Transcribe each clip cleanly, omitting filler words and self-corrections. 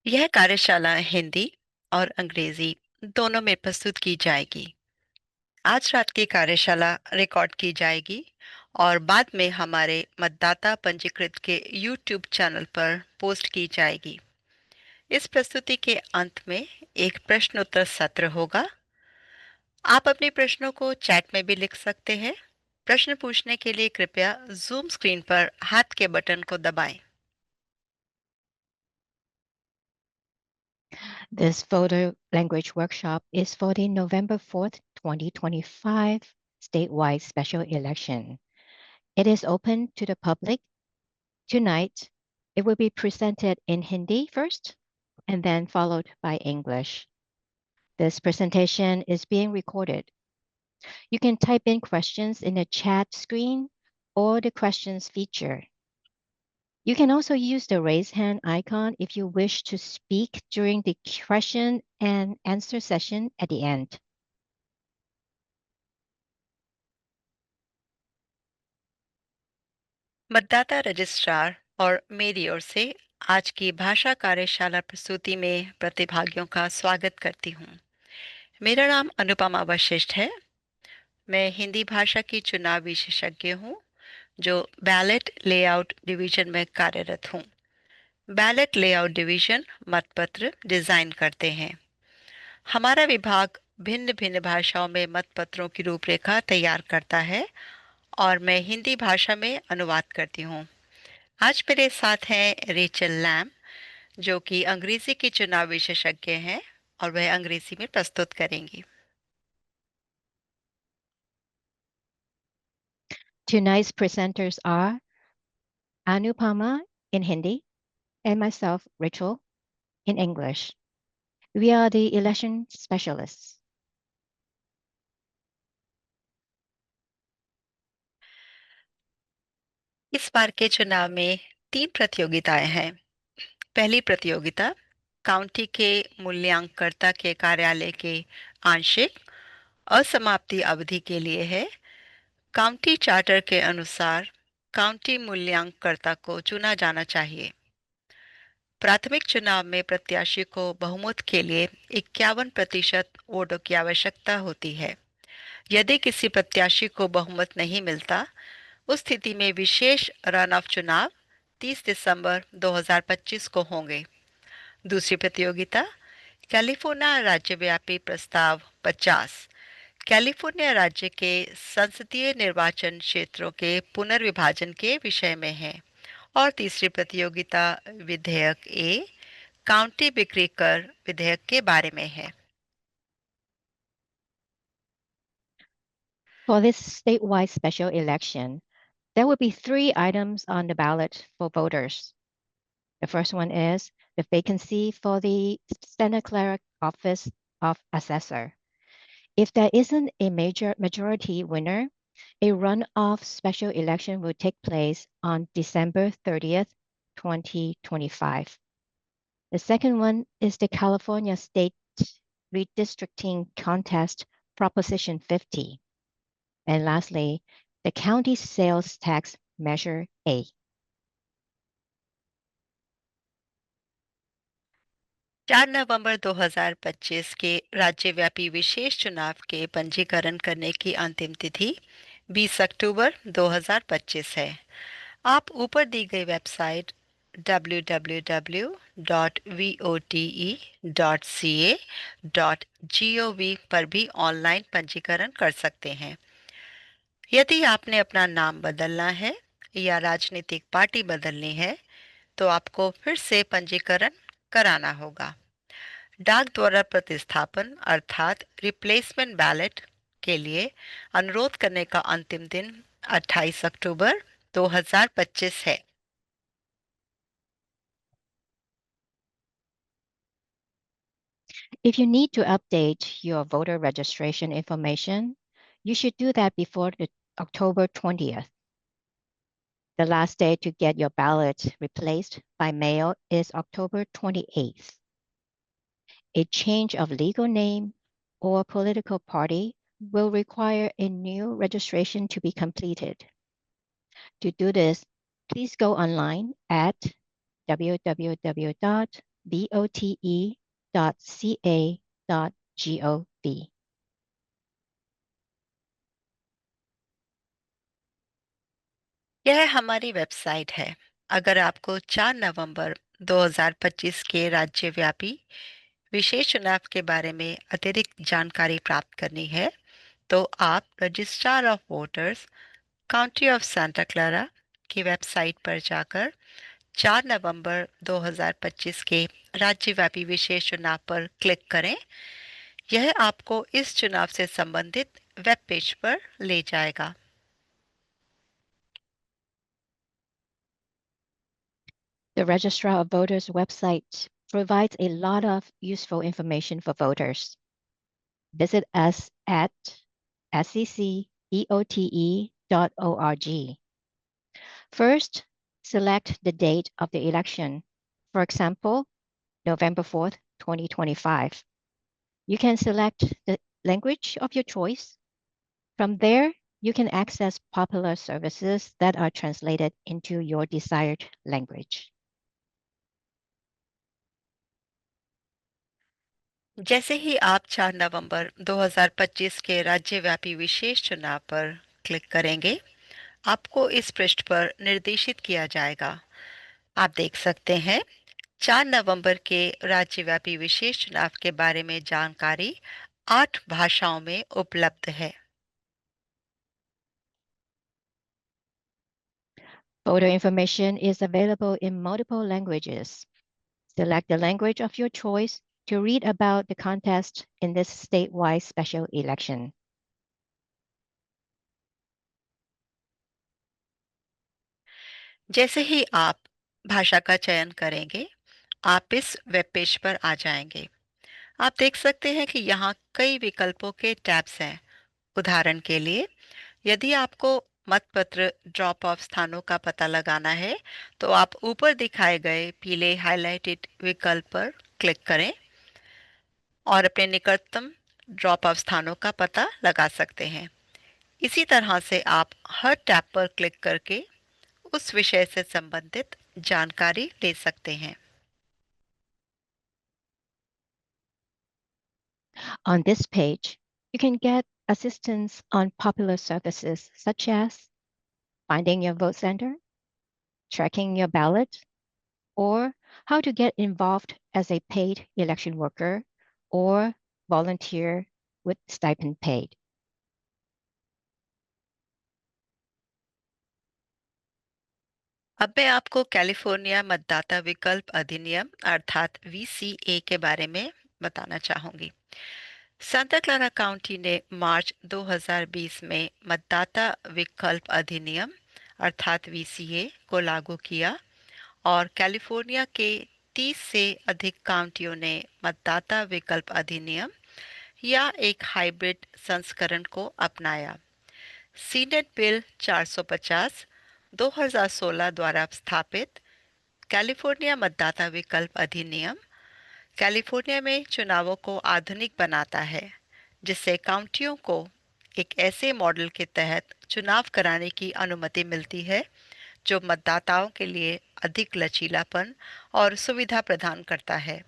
यह कार्यशाला हिंदी और अंग्रेजी दोनों में प्रस्तुत की जाएगी। आज रात की कार्यशाला रिकॉर्ड की जाएगी और बाद में हमारे मतदाता पंजीकृत के YouTube चैनल पर पोस्ट की जाएगी। इस प्रस्तुति के अंत में एक प्रश्नोत्तर सत्र होगा। आप अपने प्रश्नों को चैट में भी लिख सकते हैं। प्रश्न पूछने के लिए कृपया जूम स्क्रीन पर हाथ के बटन को दबाएं। This photo language workshop is for the November 4th, 2025 statewide special election. It is open to the public. Tonight, it will be presented in Hindi first and then followed by English. This presentation is being recorded. You can type in questions in the chat screen or the questions feature. You can also use the raise hand icon if you wish to speak during the question and answer session at the end. मतदाता registrar और मेरी ओर से आज की भाषा कार्यशाला प्रस्तुति में प्रतिभागियों का स्वागत करती हूँ। मेरा नाम अनुपमा वशिष्ठ है। मैं हिंदी भाषा की चुनाव विशेषज्ञ हूँ जो बैलेट लेआउट डिवीजन में कार्यरत हूँ। बैलेट लेआउट डिवीजन मतपत्र डिजाइन करते हैं। हमारा विभाग भिन्न भिन्न भाषाओं में मतपत्रों की रूपरेखा तैयार करता है और मैं हिंदी भाषा में अनुवाद करती हूँ। आज मेरे साथ हैं रेचल लैम, जो कि अंग्रेजी की चुनाव विशेषज्ञ हैं और वह अंग्रेजी में प्रस्तुत करेंगी। Tonight's presenters are Anupama in Hindi and myself, Rachel, in English. We are the election specialists. इस बार के चुनाव में 3 प्रतियोगिताएं हैं। पहली प्रतियोगिता काउंटी के मूल्यांकनकर्ता के कार्यालय के आंशिक असमाप्ति अवधि के लिए है। काउंटी चार्टर के अनुसार काउंटी मूल्यांकनकर्ता को चुना जाना चाहिए। प्राथमिक चुनाव में प्रत्याशी को बहुमत के लिए 51% वोटों की आवश्यकता होती है। यदि किसी प्रत्याशी को बहुमत नहीं मिलता, उस स्थिति में विशेष रन ऑफ चुनाव 30 दिसंबर 2025 को होंगे। दूसरी प्रतियोगिता कैलिफोर्निया राज्यव्यापी प्रस्ताव 50 कैलिफोर्निया राज्य के संसदीय निर्वाचन क्षेत्रों के पुनर्विभाजन के विषय में है। और तीसरी प्रतियोगिता विधेयक ए काउंटी बिक्री कर विधेयक के बारे में है। For this statewide special election, there will be 3 items on the ballot for voters. The first one is the vacancy for the Santa Clara office of assessor. If there isn't a majority winner, a runoff special election will take place on December 30th, 2025. The second one is the California State Redistricting Contest Proposition 50. And lastly, the County Sales Tax Measure A. 4 नवंबर 2025 के राज्यव्यापी विशेष चुनाव के पंजीकरण करने की अंतिम तिथि 20 अक्टूबर 2025 है। आप ऊपर दी गई वेबसाइट www.vote.ca.gov पर भी ऑनलाइन पंजीकरण कर सकते हैं। यदि आपने अपना नाम बदलना है या राजनीतिक पार्टी बदलनी है, तो आपको फिर से पंजीकरण कराना होगा। डाक द्वारा प्रतिस्थापन अर्थात रिप्लेसमेंट बैलेट के लिए अनुरोध करने का अंतिम दिन 28 अक्टूबर 2025 है। If you need to update your voter registration information, you should do that before October 20th. The last day to get your ballot replaced by mail is October 28th. A change of legal name or political party will require a new registration to be completed. To do this, please go online at www.vote.ca.gov vote.ca.gov. यह हमारी website है। अगर आपको 4 नवंबर 2025 के राज्यव्यापी विशेष चुनाव के बारे में अतिरिक्त जानकारी प्राप्त करनी है, तो आप registrar of voters county of Santa Clara की वेबसाइट पर जाकर 4 नवंबर 2025 के राज्यव्यापी विशेष चुनाव पर क्लिक करें। यह आपको इस चुनाव से संबंधित वेब पेज पर ले जाएगा। The Registrar of Voters website provides a lot of useful information for voters. Visit us at secvote.org. First, select the date of the election. For example, November 4th, 2025. You can select the language of your choice. From there, you can access popular services that are translated into your desired language. जैसे ही आप 4 नवंबर 2025 के राज्यव्यापी विशेष चुनाव पर click करेंगे, आपको इस पृष्ठ पर निर्देशित किया जाएगा। आप देख सकते हैं 4 नवंबर के राज्यव्यापी विशेष चुनाव के बारे में जानकारी 8 भाषाओं में उपलब्ध है। Voter information is available in multiple languages. Select the language of your choice to read about the contest in this statewide special election. जैसे ही आप भाषा का चयन करेंगे, आप इस वेब पेज पर आ जाएंगे। आप देख सकते हैं कि यहाँ कई विकल्पों के टैब्स हैं। उदाहरण के लिए, यदि आपको मतपत्र ड्रॉप ऑफ स्थानों का पता लगाना है, तो आप ऊपर दिखाए गए पीले हाइलाइटेड विकल्प पर क्लिक करें और अपने निकटतम ड्रॉप ऑफ स्थानों का पता लगा सकते हैं। इसी तरह से आप हर टैब पर क्लिक करके उस विषय से संबंधित जानकारी ले सकते हैं। On this page, you can get assistance on popular services such as finding your vote center, tracking your ballot, or how to get involved as a paid election worker or volunteer with stipend paid. अब मैं आपको California मतदाता विकल्प अधिनियम अर्थात VCA के बारे में बताना चाहूंगी। सांता क्लारा काउंटी ने मार्च 2020 में मतदाता विकल्प अधिनियम अर्थात VCA को लागू किया और कैलिफोर्निया के 30 से अधिक काउंटियों ने मतदाता विकल्प अधिनियम या एक हाइब्रिड संस्करण को अपनाया। सीनेट बिल 450 2016 द्वारा स्थापित कैलिफोर्निया मतदाता विकल्प अधिनियम कैलिफोर्निया में चुनावों को आधुनिक बनाता है, जिससे काउंटियों को एक ऐसे मॉडल के तहत चुनाव कराने की अनुमति मिलती है जो मतदाताओं के लिए अधिक लचीलापन और सुविधा प्रदान करता है।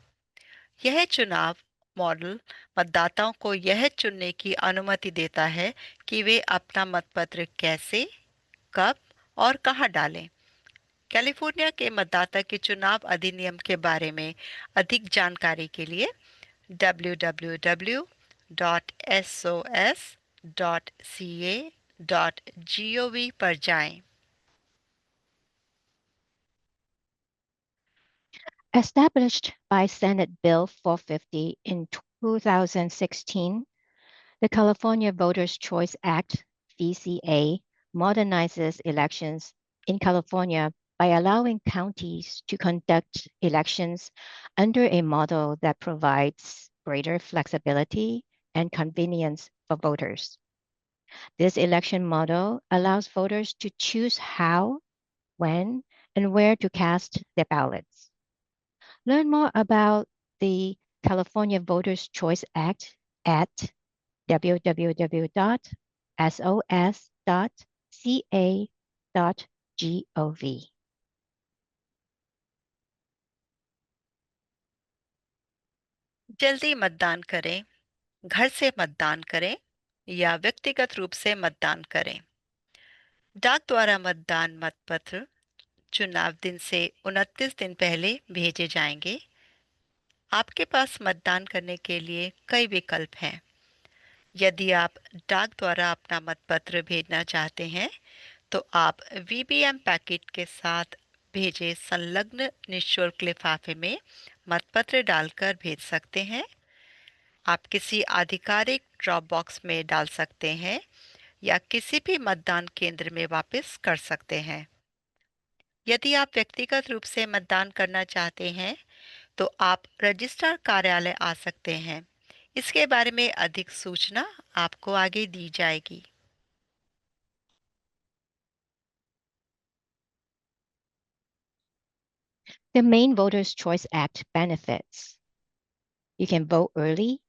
यह चुनाव मॉडल मतदाताओं को यह चुनने की अनुमति देता है कि वे अपना मतपत्र कैसे, कब और कहां डालें। कैलिफोर्निया के मतदाता के चुनाव अधिनियम के बारे में अधिक जानकारी के लिए www.sos.ca.gov पर जाएं। Established by Senate Bill 450 in 2016, the California Voters' Choice Act, VCA, modernizes elections in California by allowing counties to conduct elections under a model that provides greater flexibility and convenience for voters. This election model allows voters to choose how, when, and where to cast their ballots. Learn more about the California Voters' Choice Act at www.sos.ca.gov. जल्दी मतदान करें, घर से मतदान करें या व्यक्तिगत रूप से मतदान करें। डाक द्वारा मतदान मतपत्र चुनाव दिन से 29 दिन पहले भेजे जाएंगे। आपके पास मतदान करने के लिए कई विकल्प हैं। यदि आप डाक द्वारा अपना मतपत्र भेजना चाहते हैं, तो आप वीबीएम पैकेट के साथ भेजे संलग्न निःशुल्क लिफाफे में मतपत्र डालकर भेज सकते हैं। आप किसी आधिकारिक ड्रॉप बॉक्स में डाल सकते हैं या किसी भी मतदान केंद्र में वापस कर सकते हैं। यदि आप व्यक्तिगत रूप से मतदान करना चाहते हैं, तो आप रजिस्ट्रार कार्यालय आ सकते हैं। इसके बारे में अधिक सूचना आपको आगे दी जाएगी। The main Voters' Choice Act benefits. You can vote early,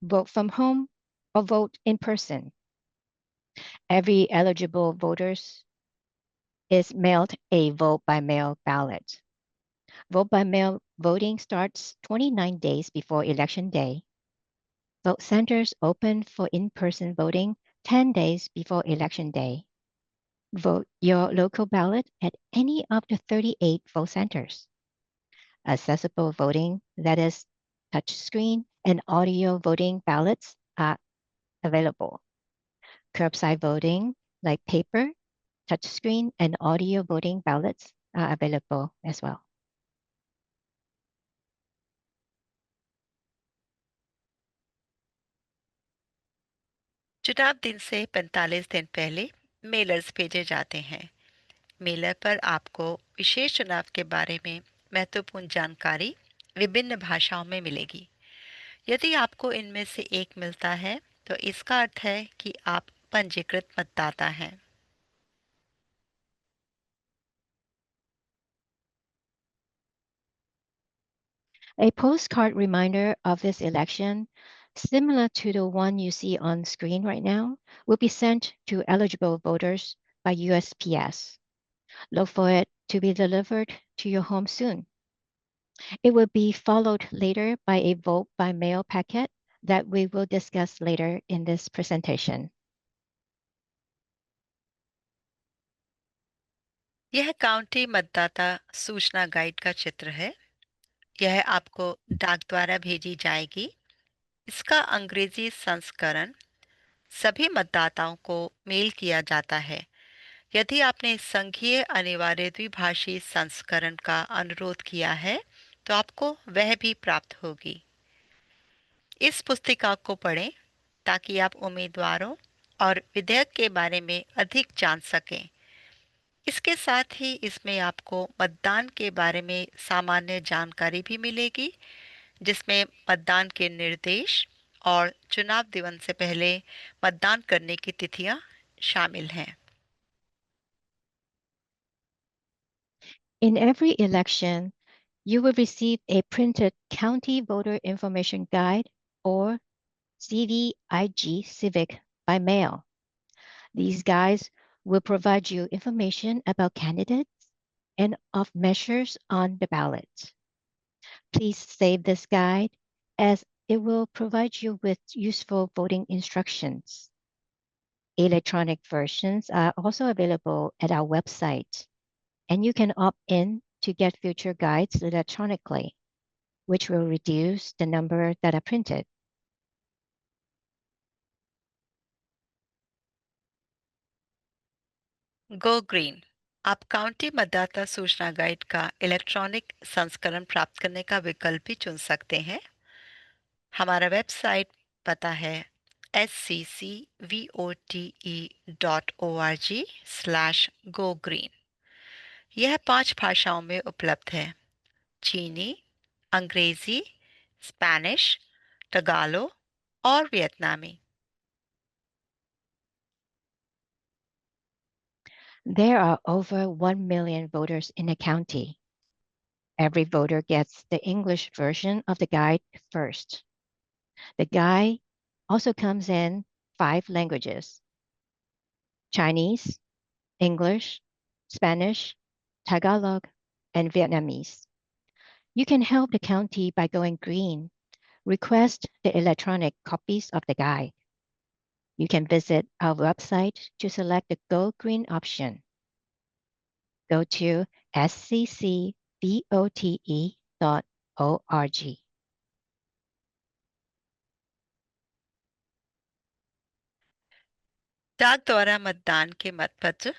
vote from home, or vote in person. Every eligible voters is mailed a vote by mail ballot. Vote by mail voting starts 29 days before Election Day. Vote centers open for in-person voting 10 days before Election Day. Vote your local ballot at any of the 38 vote centers. Accessible voting, that is, touchscreen and audio voting ballots are available. Curbside voting, like paper, touchscreen, and audio voting ballots, are available as well. चुनाव दिन से 45 दिन पहले Mellors भेजे जाते हैं। Mailer पर आपको विशेष चुनाव के बारे में महत्वपूर्ण जानकारी विभिन्न भाषाओं में मिलेगी। यदि आपको इनमें से एक मिलता है, तो इसका अर्थ है कि आप पंजीकृत मतदाता हैं। A postcard reminder of this election, similar to the one you see on screen right now, will be sent to eligible voters by USPS. Look for it to be delivered to your home soon. It will be followed later by a vote by mail packet that we will discuss later in this presentation. यह county मतदाता सूचना guide का चित्र है। यह आपको डाक द्वारा भेजी जाएगी। इसका अंग्रेजी संस्करण सभी मतदाताओं को मेल किया जाता है। यदि आपने संघीय अनिवार्य द्विभाषी संस्करण का अनुरोध किया है, तो आपको वह भी प्राप्त होगी। इस पुस्तिका को पढ़ें ताकि आप उम्मीदवारों और विधेयक के बारे में अधिक जान सकें। इसके साथ ही इसमें आपको मतदान के बारे में सामान्य जानकारी भी मिलेगी, जिसमें मतदान के निर्देश और चुनाव दिवस से पहले मतदान करने की तिथियां शामिल हैं। In every election, you will receive a printed County Voter Information Guide or CVIG Civic by mail. These guides will provide you information about candidates and of measures on the ballot. Please save this guide as it will provide you with useful voting instructions. Electronic versions are also available at our website, and you can opt in to get future guides electronically, which will reduce the number that are printed. Go green. आप county मतदाता सूचना guide का electronic संस्करण प्राप्त करने का विकल्प भी चुन सकते हैं। हमारा वेबसाइट पता है scvote.org/gogreen। यह 5 भाषाओं में उपलब्ध है: चीनी, अंग्रेजी, स्पेनिश, टगालो और वियतनामी। There are over 1 million voters in the county. Every voter gets the English version of the guide first. The guide also comes in 5 languages: Chinese, English, Spanish, Tagalog, and Vietnamese. You can help the county by going green request the electronic copies of the guide. You can visit our website to select the Go Green option. Go to sccvote.org. डाक द्वारा मतदान के मतपत्र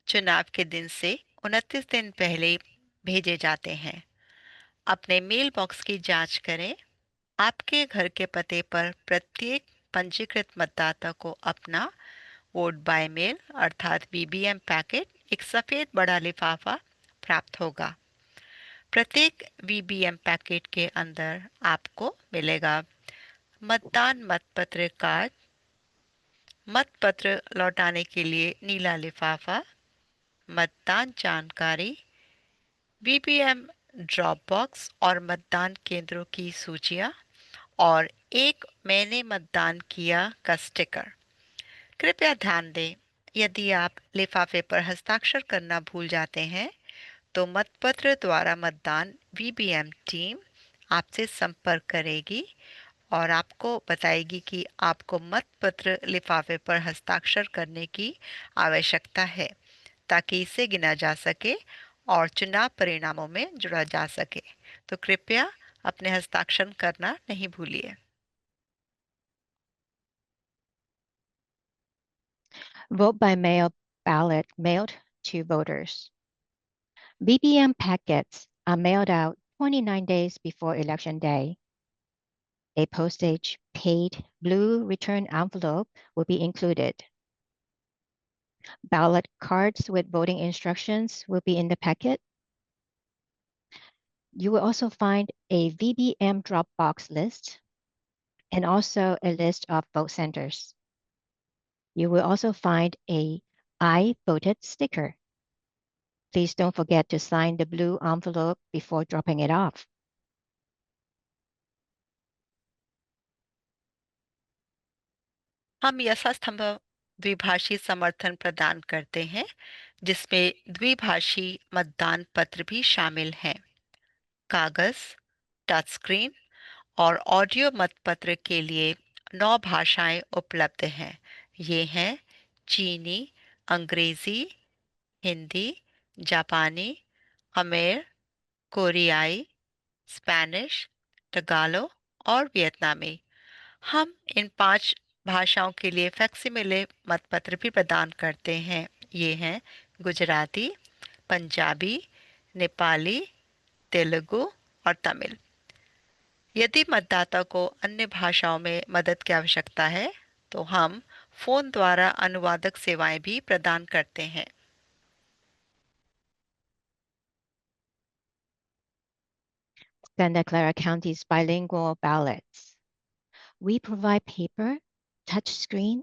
चुनाव के दिन से 29 दिन पहले भेजे जाते हैं। अपने मेल बॉक्स की जांच करें। आपके घर के पते पर प्रत्येक पंजीकृत मतदाता को अपना वोट बाय मेल अर्थात वीबीएम पैकेट एक सफेद बड़ा लिफाफा प्राप्त होगा। प्रत्येक वीबीएम पैकेट के अंदर आपको मिलेगा मतदान मतपत्र कार्ड, मतपत्र लौटाने के लिए नीला लिफाफा, मतदान जानकारी, वीबीएम ड्रॉप बॉक्स और मतदान केंद्रों की सूचियां और एक मैंने मतदान किया का स्टिकर। कृपया ध्यान दें, यदि आप लिफाफे पर हस्ताक्षर करना भूल जाते हैं तो मतपत्र द्वारा मतदान वीबीएम टीम आपसे संपर्क करेगी और आपको बताएगी कि आपको मतपत्र लिफाफे पर हस्ताक्षर करने की आवश्यकता है ताकि इसे गिना जा सके और चुनाव परिणामों में जुड़ा जा सके। तो कृपया अपने हस्ताक्षर करना नहीं भूलिए। Vote by mail ballot mailed to voters. BBM packets are mailed out 29 days before Election Day. A postage paid blue return envelope will be included. Ballot cards with voting instructions will be in the packet. You will also find a VBM Dropbox list and also a list of vote centers. You will also find a I voted sticker. Please don't forget to sign the blue envelope before dropping it off. हम यथासंभव द्विभाषी समर्थन प्रदान करते हैं जिसमें द्विभाषी मतदान पत्र भी शामिल हैं। कागज, टच स्क्रीन और ऑडियो मतपत्र के लिए 9 भाषाएं उपलब्ध हैं। ये हैं चीनी, अंग्रेजी, हिंदी, जापानी, खमेर, कोरियाई, स्पेनिश, टगालो और वियतनामी। हम इन 5 भाषाओं के लिए फैक्सिमिले मतपत्र भी प्रदान करते हैं। ये हैं गुजराती, पंजाबी, नेपाली, तेलुगु और तमिल। यदि मतदाता को अन्य भाषाओं में मदद की आवश्यकता है तो हम फोन द्वारा अनुवादक सेवाएं भी प्रदान करते हैं। Santa Clara County's bilingual ballots. We provide paper, touchscreen,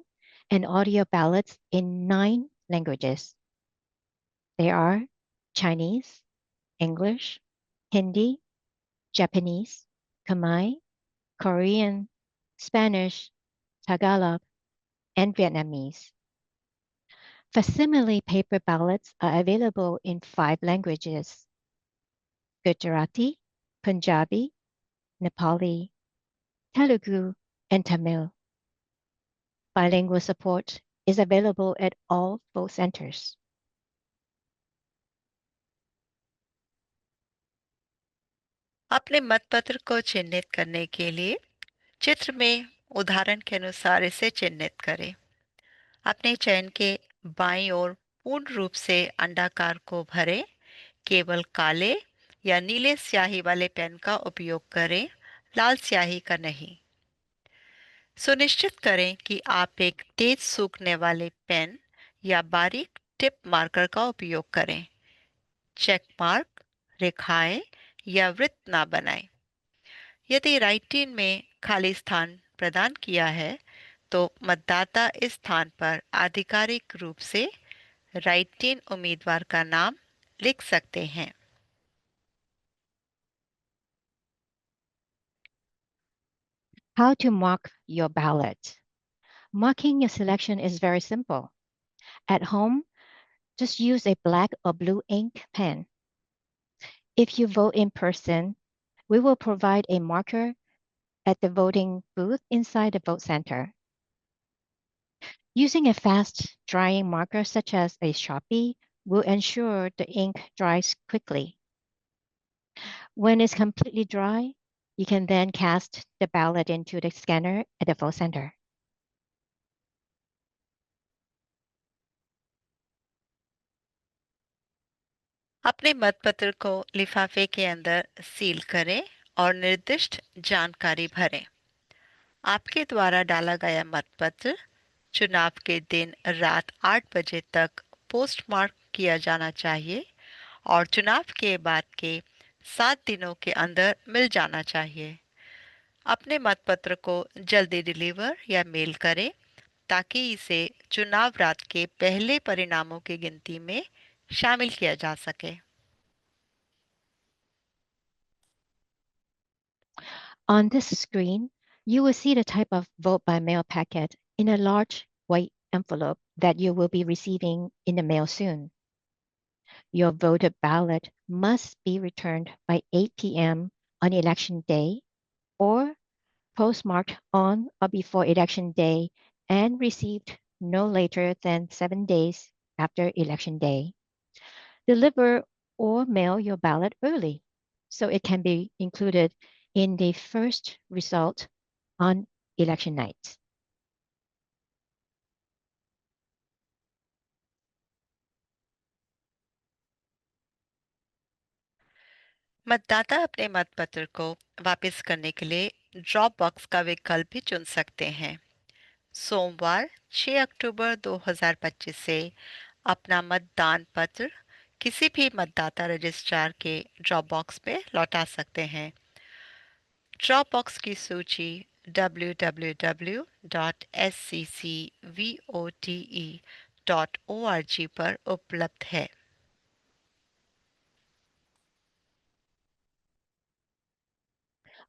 and audio ballots in 9 languages. They are Chinese, English, Hindi, Japanese, Khmer, Korean, Spanish, Tagalog, and Vietnamese. Facsimile paper ballots are available in 5 languages: Gujarati, Punjabi, Nepali, Telugu, and Tamil. Bilingual support is available at all vote centers. अपने मतपत्र को चिह्नित करने के लिए चित्र में उदाहरण के अनुसार इसे चिह्नित करें। अपने चयन के बाईं ओर पूर्ण रूप से अंडाकार को भरें। केवल काले या नीले स्याही वाले पेन का उपयोग करें, लाल स्याही का नहीं। सुनिश्चित करें कि आप एक तेज सूखने वाले पेन या बारीक टिप मार्कर का उपयोग करें। चेक मार्क, रेखाएं या वृत्त ना बनाएं। यदि राइटिन में खाली स्थान प्रदान किया है तो मतदाता इस स्थान पर आधिकारिक रूप से राइटिन उम्मीदवार का नाम लिख सकते हैं। How to mark your ballot. Marking your selection is very simple. At home, just use a black or blue ink pen. If you vote in person, we will provide a marker at the voting booth inside the vote center. Using a fast drying marker such as a Sharpie will ensure the ink dries quickly. When it's completely dry, you can then cast the ballot into the scanner at the vote center. अपने मतपत्र को लिफाफे के अंदर seal करें और निर्दिष्ट जानकारी भरें। आपके द्वारा डाला गया मतपत्र चुनाव के दिन रात 8 बजे तक पोस्टमार्क किया जाना चाहिए और चुनाव के बाद के 7 दिनों के अंदर मिल जाना चाहिए। अपने मतपत्र को जल्दी डिलीवर या मेल करें ताकि इसे चुनाव रात के पहले परिणामों की गिनती में शामिल किया जा सके। On this screen, you will see the type of vote by mail packet in a large white envelope that you will be receiving in the mail soon. Your voted ballot must be returned by 8 p.m. on election day or postmarked on or before election day and received no later than 7 days after election day. Deliver or mail your ballot early so it can be included in the first result on election night. मतदाता अपने मतपत्र को वापस करने के लिए drop box का विकल्प भी चुन सकते हैं। सोमवार 6 अक्टूबर 2025 से अपना मतदान पत्र किसी भी मतदाता रजिस्ट्रार के ड्रॉप बॉक्स में लौटा सकते हैं। ड्रॉप बॉक्स की सूची www.sccvote.org पर उपलब्ध है।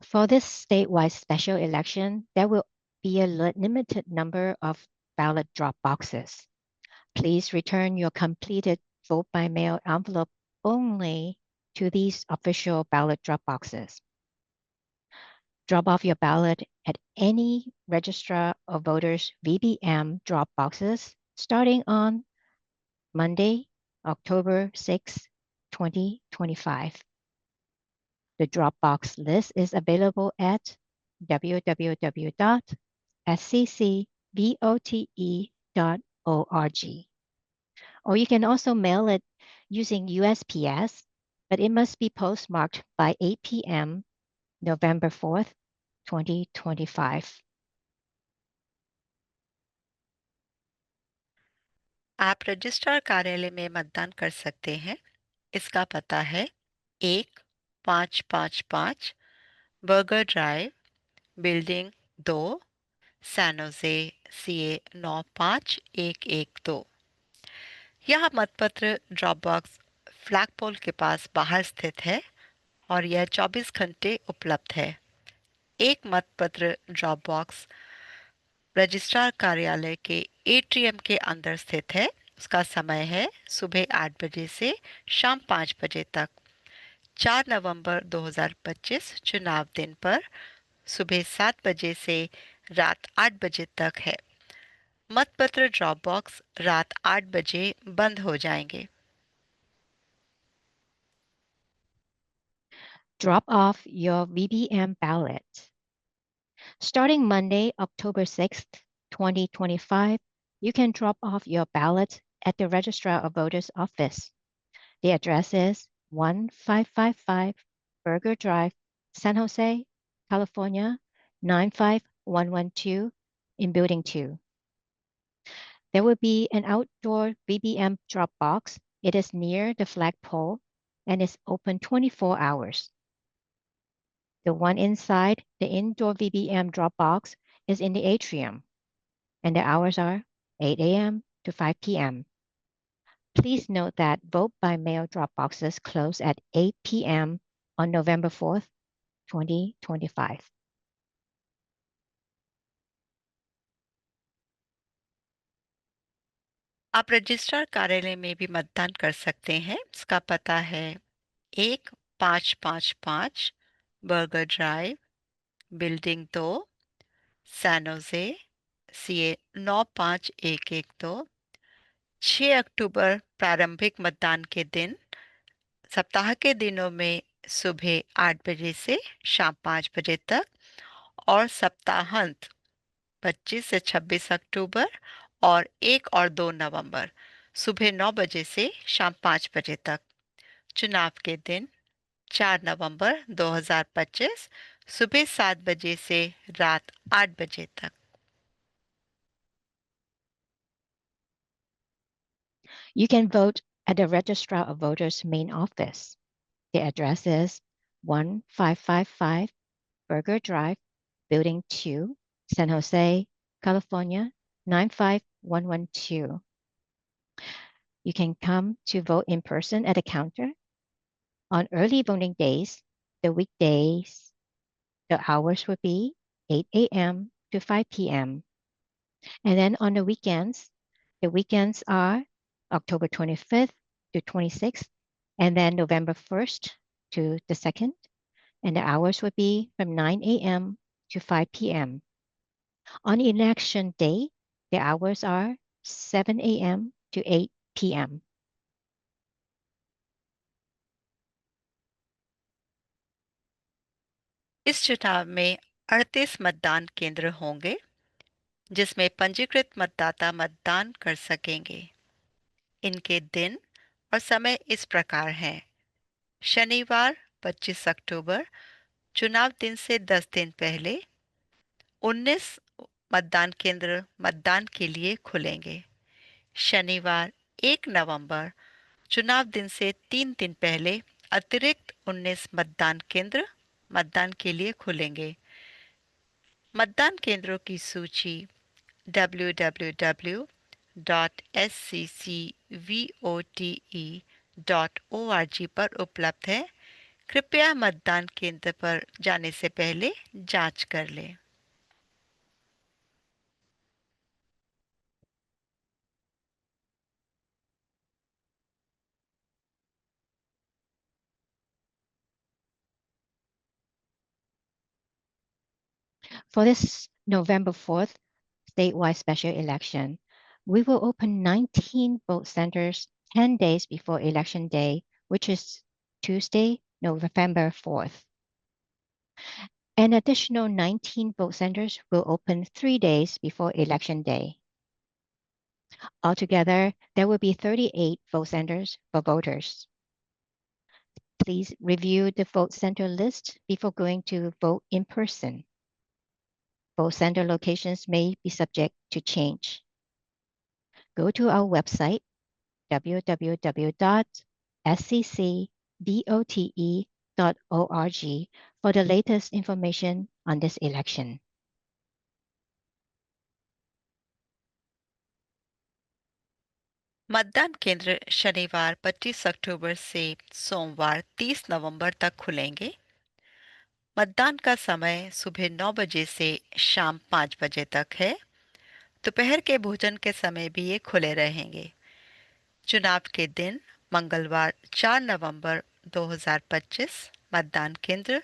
For this statewide special election, there will be a limited number of ballot drop boxes. Please return your completed vote by mail envelope only to these official ballot drop boxes. Drop off your ballot at any registrar of voters VBM drop boxes starting on Monday, October 6, 2025. The Dropbox list is available at www.sccvote.org. Or you can also mail it using USPS, but it must be postmarked by 8 p.m. November 4th, 2025. आप registrar कार्यालय में मतदान कर सकते हैं। इसका पता है 1555 Berger drive, building 2, San Jose, CA 95112। यह मतपत्र ड्रॉप बॉक्स फ्लैगपोल के पास बाहर स्थित है और यह 24 घंटे उपलब्ध है। एक मतपत्र ड्रॉप बॉक्स रजिस्ट्रार कार्यालय के एटीएम के अंदर स्थित है। उसका समय है सुबह 8 बजे से शाम 5 बजे तक। 4 नवंबर 2025 चुनाव दिन पर सुबह 7 बजे से रात 8 बजे तक है। मतपत्र ड्रॉप बॉक्स रात 8 बजे बंद हो जाएंगे। Drop off your VBM ballot. Starting Monday, October 6th, 2025, you can drop off your ballot at the Registrar of Voters office. The address is 1555 Burger Drive, San Jose, California, 95112 in Building 2. There will be an outdoor VBM drop box. It is near the flagpole and is open 24 hours. The one inside the indoor VBM drop box is in the atrium, and the hours are 8 a.m. to 5 p.m. Please note that vote by mail drop boxes close at 8 p.m. on November 4th, 2025. आप registrar कार्यालय में भी मतदान कर सकते हैं। इसका पता है 1555 Berger drive, building 2, San Jose, CA 95112। 6 अक्टूबर प्रारंभिक मतदान के दिन, सप्ताह के दिनों में सुबह 8 बजे से शाम 5 बजे तक, और सप्ताहांत 25 से 26 अक्टूबर और 1 और 2 नवंबर सुबह 9 बजे से शाम 5 बजे तक। चुनाव के दिन 4 नवंबर 2025 सुबह 7 बजे से रात 8 बजे तक। You can vote at the Registrar of Voters main office. The address is 1555 Burger Drive, Building 2, San Jose, California 95112. You can come to vote in person at the counter. On early voting days, the weekdays, the hours would be 8 a.m. to 5 p.m. And then on the weekends are October 25th to 26th, and then November 1st to the 2nd, and the hours would be from 9 a.m. to 5 p.m. On election day, the hours are 7 a.m. to 8 p.m. इस चुनाव में 38 मतदान केंद्र होंगे, जिसमें पंजीकृत मतदाता मतदान कर सकेंगे। इनके दिन और समय इस प्रकार हैं। शनिवार 25 अक्टूबर चुनाव दिन से 10 दिन पहले 19 मतदान केंद्र मतदान के लिए खुलेंगे। शनिवार 1 नवंबर चुनाव दिन से 3 दिन पहले अतिरिक्त 19 मतदान केंद्र मतदान के लिए खुलेंगे। मतदान केंद्रों की सूची www.sccvote.org पर उपलब्ध है। कृपया मतदान केंद्र पर जाने से पहले जांच कर लें। For this November 4th statewide special election, we will open 19 vote centers 10 days before Election Day, which is Tuesday, November 4th. An additional 19 vote centers will open 3 days before Election Day. Altogether, there will be 38 vote centers for voters. Please review the vote center list before going to vote in person. Vote center locations may be subject to change. Go to our website, www.sccbote.org, for the latest information on this election. मतदान केंद्र शनिवार 25 अक्टूबर से सोमवार 30 नवंबर तक खुलेंगे। मतदान का समय सुबह 9 बजे से शाम 5 बजे तक है। दोपहर के भोजन के समय भी ये खुले रहेंगे। चुनाव के दिन मंगलवार 4 नवंबर 2025 मतदान केंद्र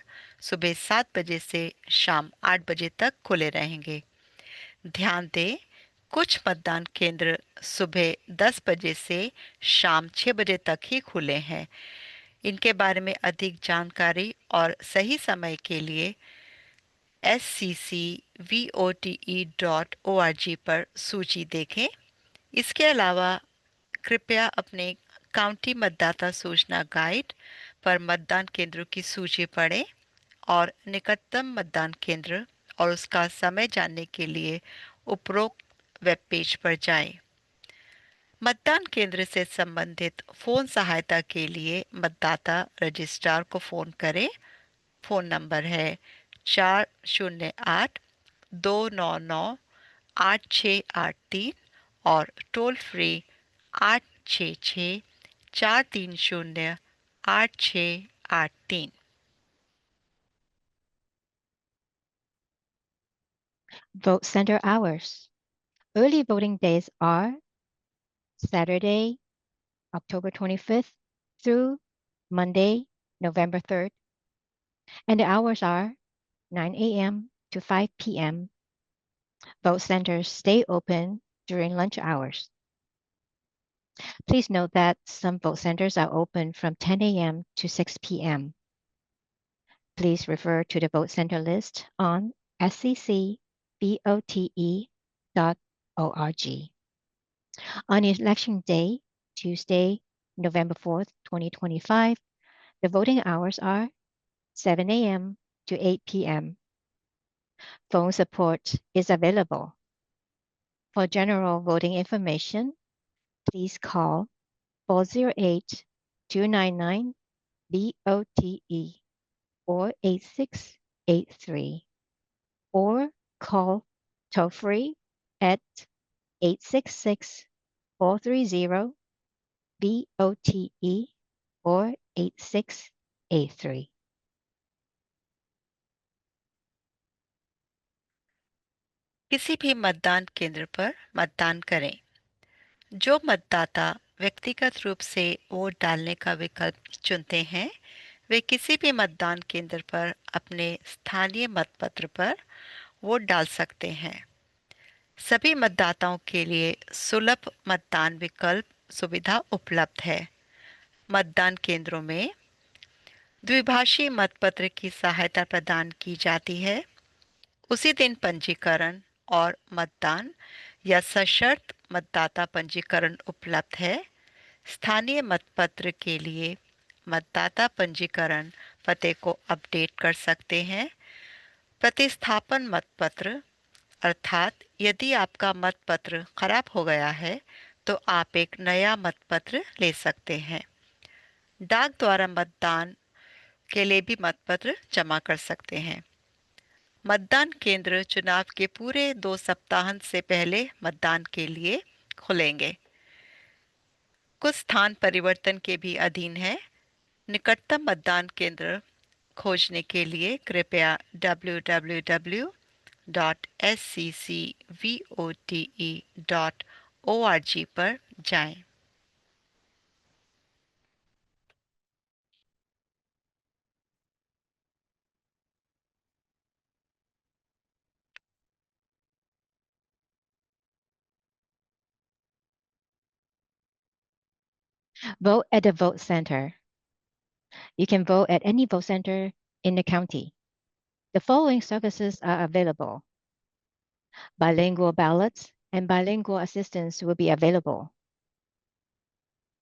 सुबह 7 बजे से शाम 8 बजे तक खुले रहेंगे। ध्यान दें, कुछ मतदान केंद्र सुबह 10 बजे से शाम 6 बजे तक ही खुले हैं। इनके बारे में अधिक जानकारी और सही समय के लिए sccvote.org पर सूची देखें। इसके अलावा कृपया अपने काउंटी मतदाता सूचना गाइड पर मतदान केंद्रों की सूची पढ़ें और निकटतम मतदान केंद्र और उसका समय जानने के लिए उपरोक्त वेब पेज पर जाएं। मतदान केंद्र से संबंधित फोन सहायता के लिए मतदाता रजिस्ट्रार को फोन करें। फोन नंबर है 408-299-8683 और toll free 866-430-8683। Vote center hours. Early voting days are Saturday, October 25th through Monday, November 3rd, and the hours are 9 a.m. to 5 p.m. Vote centers stay open during lunch hours. Please note that some vote centers are open from 10 a.m. to 6 p.m. Please refer to the vote center list on sccvote.org. On election day, Tuesday, November 4th, 2025, the voting hours are 7 a.m. to 8 p.m. Phone support is available. For general voting information, please call 408-299-VOTE or 8683 or call toll-free at 866-430-VOTE or 8683. किसी भी मतदान केंद्र पर मतदान करें। जो मतदाता व्यक्तिगत रूप से वोट डालने का विकल्प चुनते हैं, वे किसी भी मतदान केंद्र पर अपने स्थानीय मतपत्र पर वोट डाल सकते हैं। सभी मतदाताओं के लिए सुलभ मतदान विकल्प सुविधा उपलब्ध है। मतदान केंद्रों में द्विभाषी मतपत्र की सहायता प्रदान की जाती है। उसी दिन पंजीकरण और मतदान या सशर्त मतदाता पंजीकरण उपलब्ध है। स्थानीय मतपत्र के लिए मतदाता पंजीकरण पते को अपडेट कर सकते हैं। प्रतिस्थापन मतपत्र अर्थात यदि आपका मतपत्र खराब हो गया है तो आप एक नया मतपत्र ले सकते हैं। डाक द्वारा मतदान के लिए भी मतपत्र जमा कर सकते हैं। मतदान केंद्र चुनाव के पूरे 2 सप्ताहांत से पहले मतदान के लिए खुलेंगे। कुछ स्थान परिवर्तन के भी अधीन है। निकटतम मतदान केंद्र खोजने के लिए कृपया www.sccvote.org पर जाएं। Vote at the vote center. You can vote at any vote center in the county. The following services are available. Bilingual ballots and bilingual assistance will be available.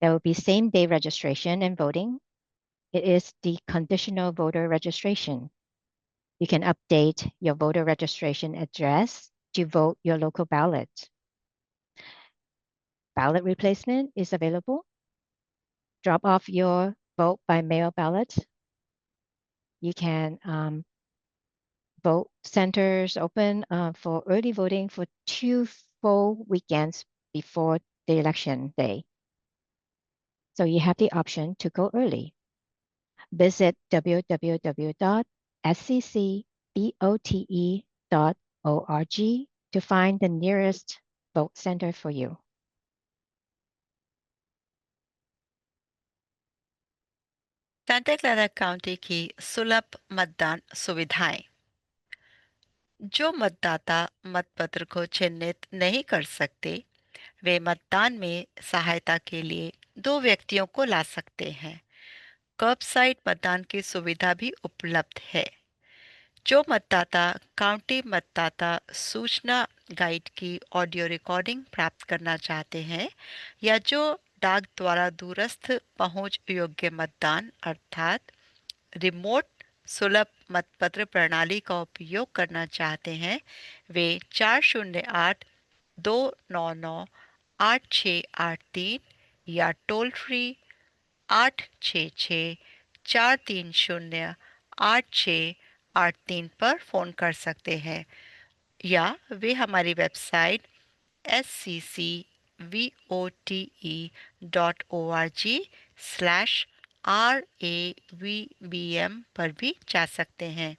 There will be same-day registration and voting. It is the conditional voter registration. You can update your voter registration address to vote your local ballot. Ballot replacement is available. Drop off your vote by mail ballot. You can vote centers open for early voting for 2 full weekends before the election day. So you have the option to go early. Visit www.sccbote.org to find the nearest vote center for you. Santa Clara county की सुलभ मतदान सुविधाएं। जो मतदाता मतपत्र को चिह्नित नहीं कर सकते, वे मतदान में सहायता के लिए 2 व्यक्तियों को ला सकते हैं। कर्बसाइड मतदान की सुविधा भी उपलब्ध है। जो मतदाता काउंटी मतदाता सूचना गाइड की ऑडियो रिकॉर्डिंग प्राप्त करना चाहते हैं या जो डाक द्वारा दूरस्थ पहुंच योग्य मतदान अर्थात रिमोट सुलभ मतपत्र प्रणाली का उपयोग करना चाहते हैं, वे 408-299-8683 या टोल फ्री 866-430-8683 पर फ़ोन कर सकते हैं या वे हमारी वेबसाइट sccvote.org/RAVBM पर भी जा सकते हैं।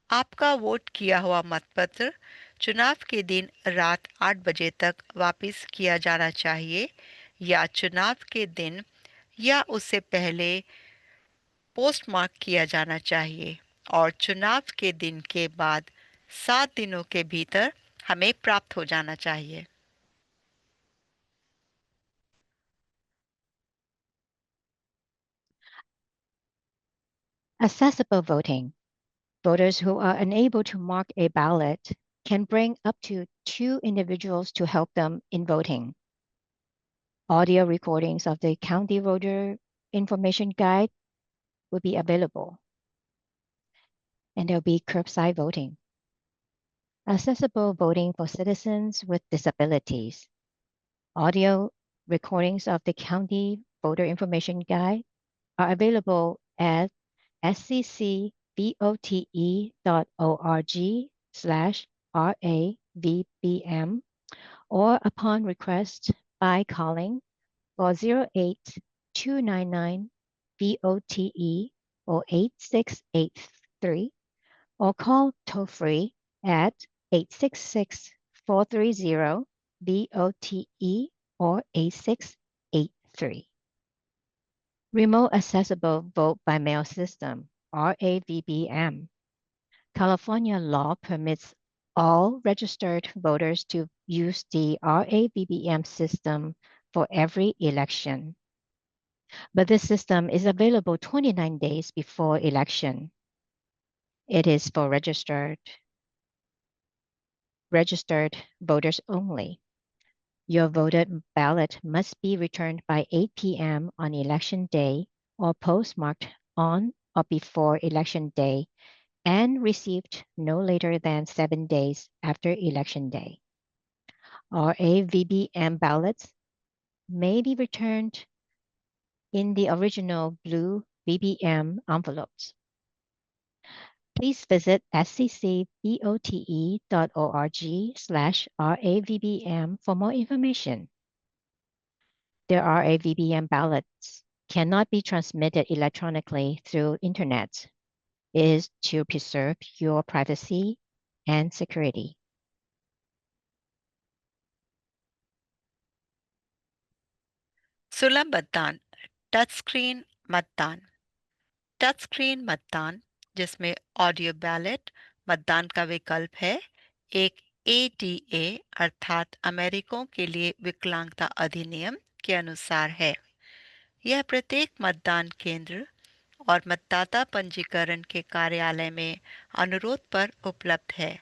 आपका वोट किया हुआ मतपत्र चुनाव के दिन रात 8 बजे तक वापस किया जाना चाहिए या चुनाव के दिन या उससे पहले पोस्टमार्क किया जाना चाहिए। और चुनाव के दिन के बाद 7 दिनों के भीतर हमें प्राप्त हो जाना चाहिए। Accessible voting. Voters who are unable to mark a ballot can bring up to 2 individuals to help them in voting. Audio recordings of the county voter information guide will be available, and there'll be curbside voting. Accessible voting for citizens with disabilities. Audio recordings of the county voter information guide are available at sccvote.org/RAVBM or upon request by calling 408-299-VOTE or 8683 or call toll free at 866-430-VOTE or 8683. Remote Accessible Vote by Mail System, RAVBM. California law permits all registered voters to use the RAVBM system for every election. But this system is available 29 days before election. It is for registered voters only. Your voted ballot must be returned by 8 p.m. on election day or postmarked on or before election day and received no later than 7 days after election day. RAVBM ballots may be returned in the original blue VBM envelopes. Please visit sccvote.org/RAVBM for more information. The RAVBM ballots cannot be transmitted electronically through internet. It is to preserve your privacy and security. सुलभ मतदान, touch screen मतदान। Touch screen मतदान, जिसमें audio ballot मतदान का विकल्प है, एक एडीए अर्थात अमेरिकन के लिए विकलांगता अधिनियम के अनुसार है। यह प्रत्येक मतदान केंद्र और मतदाता पंजीकरण के कार्यालय में अनुरोध पर उपलब्ध है।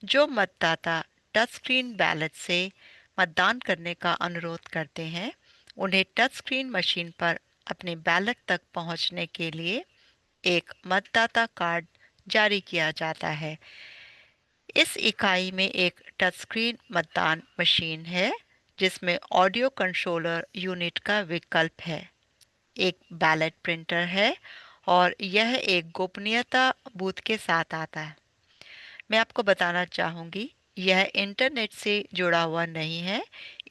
जो मतदाता टच स्क्रीन बैलेट से मतदान करने का अनुरोध करते हैं, उन्हें टच स्क्रीन मशीन पर अपने बैलेट तक पहुंचने के लिए एक मतदाता कार्ड जारी किया जाता है। इस इकाई में एक टच स्क्रीन मतदान मशीन है जिसमें ऑडियो कंट्रोलर यूनिट का विकल्प है, एक बैलेट प्रिंटर है और यह एक गोपनीयता बूथ के साथ आता है। मैं आपको बताना चाहूँगी, यह इंटरनेट से जुड़ा हुआ नहीं है,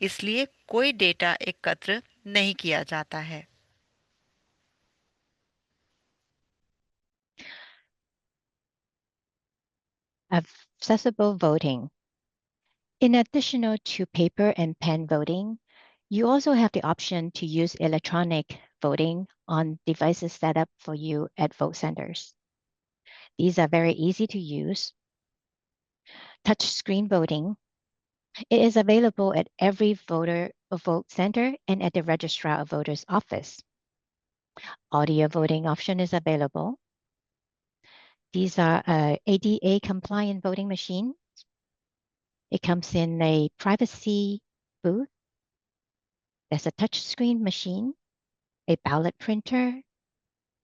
इसलिए कोई डेटा एकत्र नहीं किया जाता है। Accessible voting. In addition to paper and pen voting, you also have the option to use electronic voting on devices set up for you at vote centers. These are very easy to use. Touch screen voting. It is available at every vote center and at the registrar of voters office. Audio voting option is available. These are ADA compliant voting machine. It comes in a privacy booth. There's a touch screen machine, a ballot printer,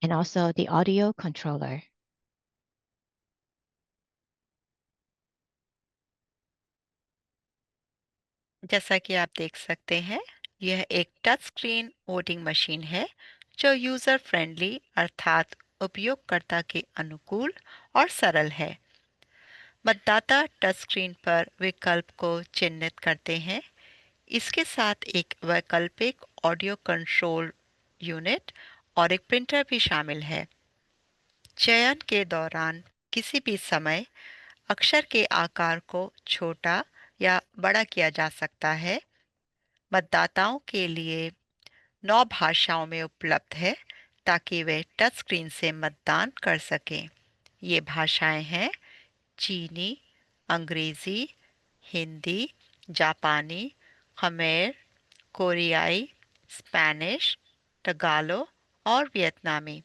and also the audio controller. जैसा कि आप देख सकते हैं, यह एक touch screen voting machine है जो यूजर फ्रेंडली अर्थात उपयोगकर्ता के अनुकूल और सरल है। मतदाता टच स्क्रीन पर विकल्प को चिन्हित करते हैं। इसके साथ एक वैकल्पिक ऑडियो कंट्रोल यूनिट और एक प्रिंटर भी शामिल है। चयन के दौरान किसी भी समय अक्षर के आकार को छोटा या बड़ा किया जा सकता है। मतदाताओं के लिए 9 भाषाओं में उपलब्ध है ताकि वे टच स्क्रीन से मतदान कर सकें। ये भाषाएं हैं चीनी, अंग्रेजी, हिंदी, जापानी, खमेर, कोरियाई, स्पेनिश, टगालो और वियतनामी।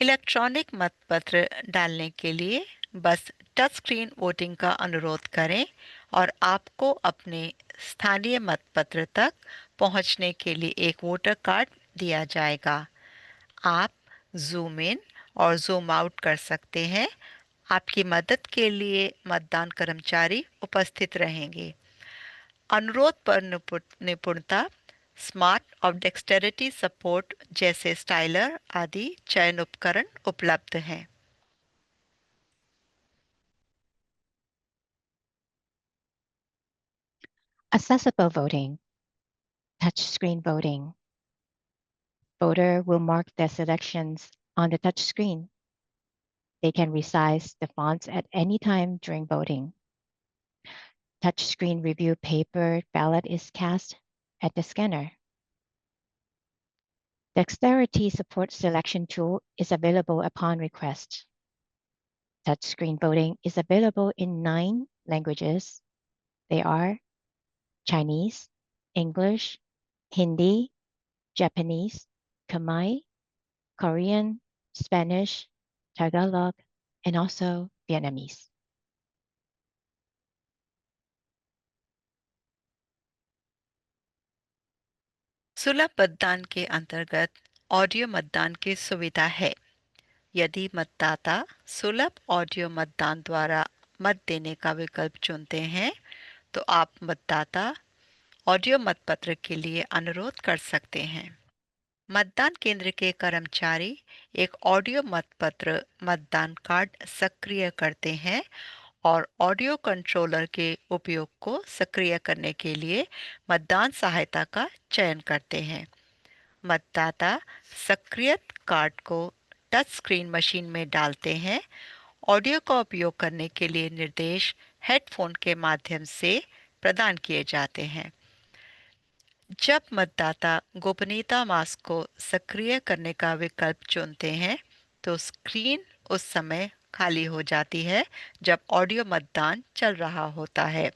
इलेक्ट्रॉनिक मतपत्र डालने के लिए बस टच स्क्रीन वोटिंग का अनुरोध करें और आपको अपने स्थानीय मतपत्र तक पहुंचने के लिए एक वोटर कार्ड दिया जाएगा। आप जूम इन और जूम आउट कर सकते हैं। आपकी मदद के लिए मतदान कर्मचारी उपस्थित रहेंगे। अनुरोध पर निपुणता, स्मार्ट और डेक्सटेरिटी सपोर्ट जैसे स्टाइलर आदि चयन उपकरण उपलब्ध हैं। Accessible voting, touchscreen voting. Voter will mark their selections on the touchscreen. They can resize the fonts at any time during voting. Touchscreen review paper ballot is cast at the scanner. Dexterity support selection tool is available upon request. Touchscreen voting is available in 9 languages. They are Chinese, English, Hindi, Japanese, Khmer, Korean, Spanish, Tagalog, and also Vietnamese. सुलभ मतदान के अंतर्गत audio मतदान की सुविधा है। यदि मतदाता सुलभ ऑडियो मतदान द्वारा मत देने का विकल्प चुनते हैं, तो आप मतदाता ऑडियो मतपत्र के लिए अनुरोध कर सकते हैं। मतदान केंद्र के कर्मचारी एक ऑडियो मतपत्र मतदान कार्ड सक्रिय करते हैं और ऑडियो कंट्रोलर के उपयोग को सक्रिय करने के लिए मतदान सहायता का चयन करते हैं। मतदाता सक्रियत कार्ड को टच स्क्रीन मशीन में डालते हैं। ऑडियो का उपयोग करने के लिए निर्देश हेडफोन के माध्यम से प्रदान किए जाते हैं। जब मतदाता गोपनीयता मास्क को सक्रिय करने का विकल्प चुनते हैं, तो स्क्रीन उस समय खाली हो जाती है जब ऑडियो मतदान चल रहा होता है।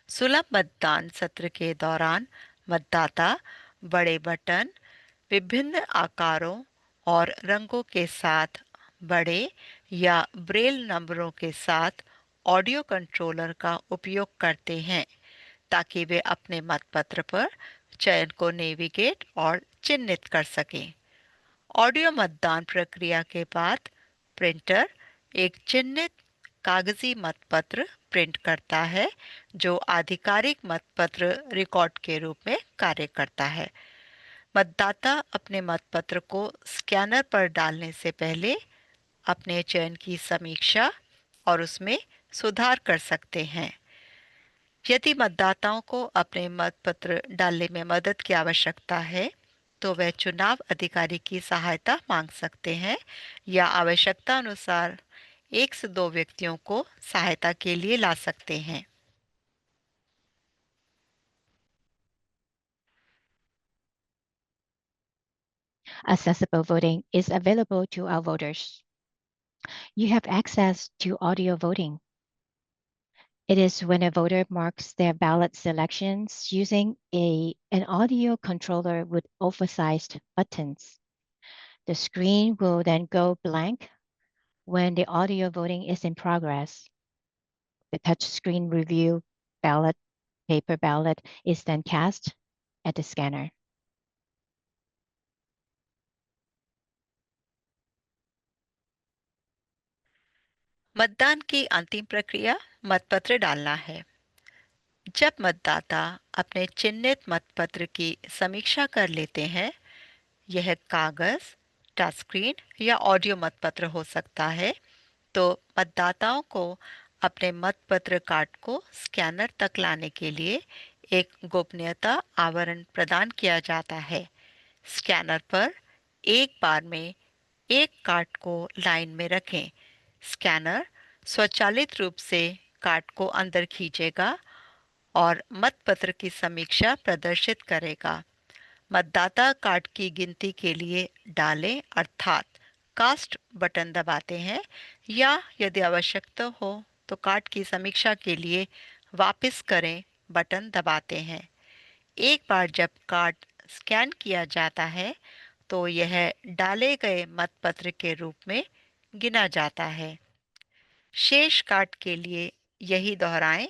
सुलभ मतदान सत्र के दौरान मतदाता बड़े बटन, विभिन्न आकारों और रंगों के साथ बड़े या ब्रेल नंबरों के साथ ऑडियो कंट्रोलर का उपयोग करते हैं ताकि वे अपने मतपत्र पर चयन को नेविगेट और चिह्नित कर सकें। ऑडियो मतदान प्रक्रिया के बाद प्रिंटर एक चिह्नित कागजी मतपत्र प्रिंट करता है जो आधिकारिक मतपत्र रिकॉर्ड के रूप में कार्य करता है। मतदाता अपने मतपत्र को स्कैनर पर डालने से पहले अपने चयन की समीक्षा और उसमें सुधार कर सकते हैं। यदि मतदाताओं को अपने मतपत्र डालने में मदद की आवश्यकता है, तो वे चुनाव अधिकारी की सहायता मांग सकते हैं या आवश्यकता अनुसार 1 से 2 व्यक्तियों को सहायता के लिए ला सकते हैं। Accessible voting is available to our voters. You have access to audio voting. It is when a voter marks their ballot selections using an audio controller with oversized buttons. The screen will then go blank when the audio voting is in progress. The touchscreen review ballot, paper ballot, is then cast at the scanner. मतदान की अंतिम प्रक्रिया मतपत्र डालना है। जब मतदाता अपने चिह्नित मतपत्र की समीक्षा कर लेते हैं, यह कागज, टच स्क्रीन या ऑडियो मतपत्र हो सकता है, तो मतदाताओं को अपने मतपत्र कार्ड को स्कैनर तक लाने के लिए एक गोपनीयता आवरण प्रदान किया जाता है। स्कैनर पर एक बार में एक कार्ड को लाइन में रखें। स्कैनर स्वचालित रूप से कार्ड को अंदर खींचेगा और मतपत्र की समीक्षा प्रदर्शित करेगा। मतदाता कार्ड की गिनती के लिए डालें, अर्थात कास्ट बटन दबाते हैं या यदि आवश्यकता हो तो कार्ड की समीक्षा के लिए वापस करें बटन दबाते हैं। एक बार जब कार्ड स्कैन किया जाता है तो यह डाले गए मतपत्र के रूप में गिना जाता है। शेष कार्ड के लिए यही दोहराएं,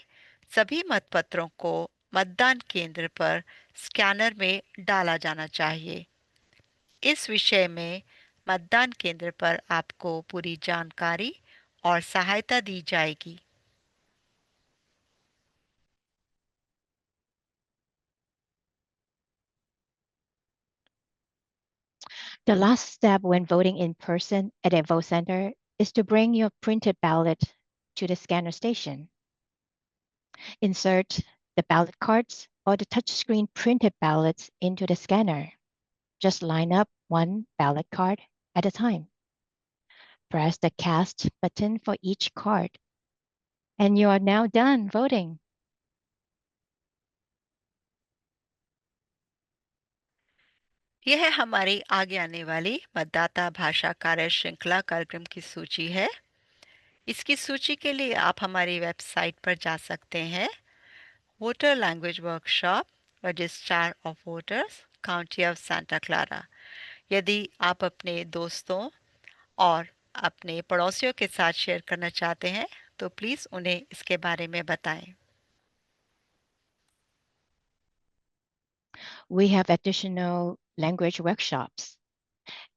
सभी मतपत्रों को मतदान केंद्र पर स्कैनर में डाला जाना चाहिए। इस विषय में मतदान केंद्र पर आपको पूरी जानकारी और सहायता दी जाएगी। The last step when voting in person at a vote center is to bring your printed ballot to the scanner station. Insert the ballot cards or the touchscreen printed ballots into the scanner. Just line up one ballot card at a time. Press the cast button for each card. And you are now done voting. यह हमारी आगे आने वाली मतदाता भाषा कार्य श्रृंखला कार्यक्रम की सूची है। इसकी सूची के लिए आप हमारी वेबसाइट पर जा सकते हैं। Voter language workshop, registrar of voters, county of Santa Clara. यदि आप अपने दोस्तों और अपने पड़ोसियों के साथ शेयर करना चाहते हैं तो प्लीज़ उन्हें इसके बारे में बताएं। We have additional language workshops.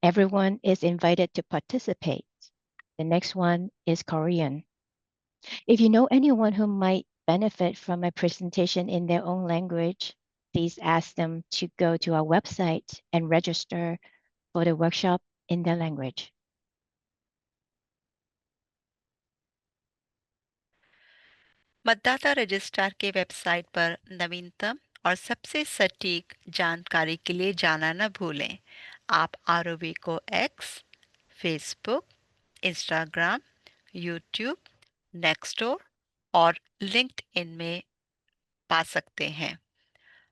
Everyone is invited to participate. The next one is Korean. If you know anyone who might benefit from a presentation in their own language, please ask them to go to our website and register for the workshop in their language. मतदाता registrar के website पर नवीनतम और सबसे सटीक जानकारी के लिए जाना न भूलें। आप आरओवी को एक्स, फेसबुक, इंस्टाग्राम, यूट्यूब, नेक्स्टडोर और लिंक्डइन में पा सकते हैं।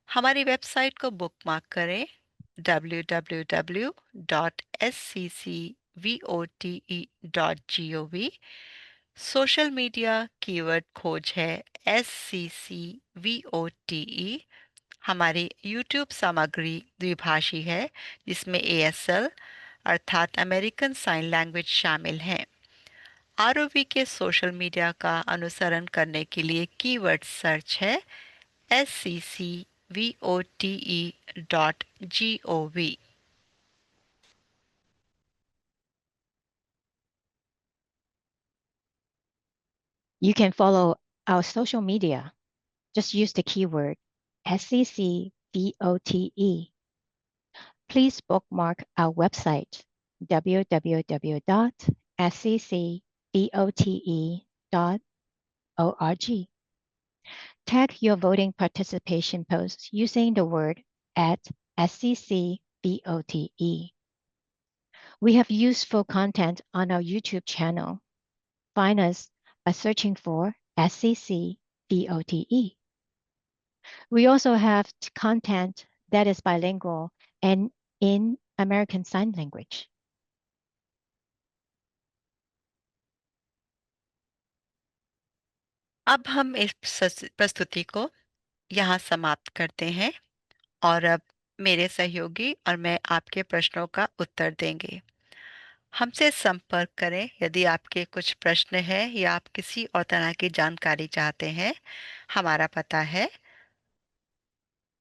हमारी वेबसाइट को बुकमार्क करें www.sccvote.gov। सोशल मीडिया कीवर्ड खोज है SCCVOTE। हमारी यूट्यूब सामग्री द्विभाषी है जिसमें ASL अर्थात अमेरिकन साइन लैंग्वेज शामिल है। आरओवी के सोशल मीडिया का अनुसरण करने के लिए कीवर्ड सर्च है SCCVOTE.gov। You can follow our social media. Just use the keyword SCCVOTE. Please bookmark our website, www.sccvote.org. Tag your voting participation posts using the word at SCCVOTE. We have useful content on our YouTube channel. Find us by searching for SCCVOTE. We also have content that is bilingual and in American Sign Language. अब हम इस प्रस्तुति को यहाँ समाप्त करते हैं और अब मेरे सहयोगी और मैं आपके प्रश्नों का उत्तर देंगे। हमसे संपर्क करें यदि आपके कुछ प्रश्न हैं या आप किसी और तरह की जानकारी चाहते हैं। हमारा पता है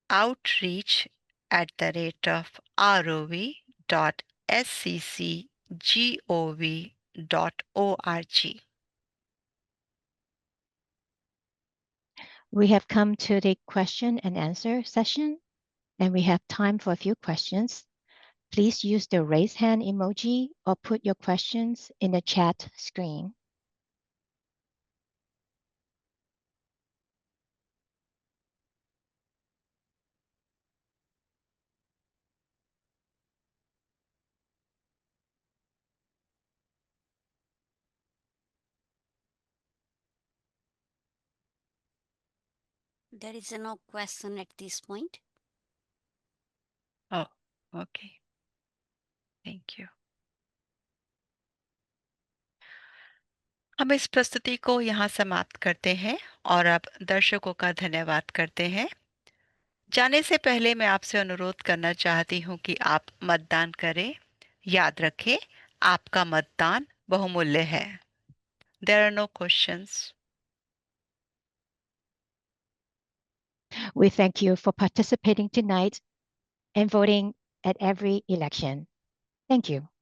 outreach@rov.sccgov.org। We have come to the question and answer session, and we have time for a few questions. Please use the raise hand emoji or put your questions in the chat screen. There is no question at this point. Oh, okay. Thank you. हम इस प्रस्तुति को यहाँ समाप्त करते हैं और अब दर्शकों का धन्यवाद करते हैं। जाने से पहले मैं आपसे अनुरोध करना चाहती हूँ कि आप मतदान करें। याद रखें, आपका मतदान बहुमूल्य है। There are no questions. We thank you for participating tonight and voting at every election. Thank you.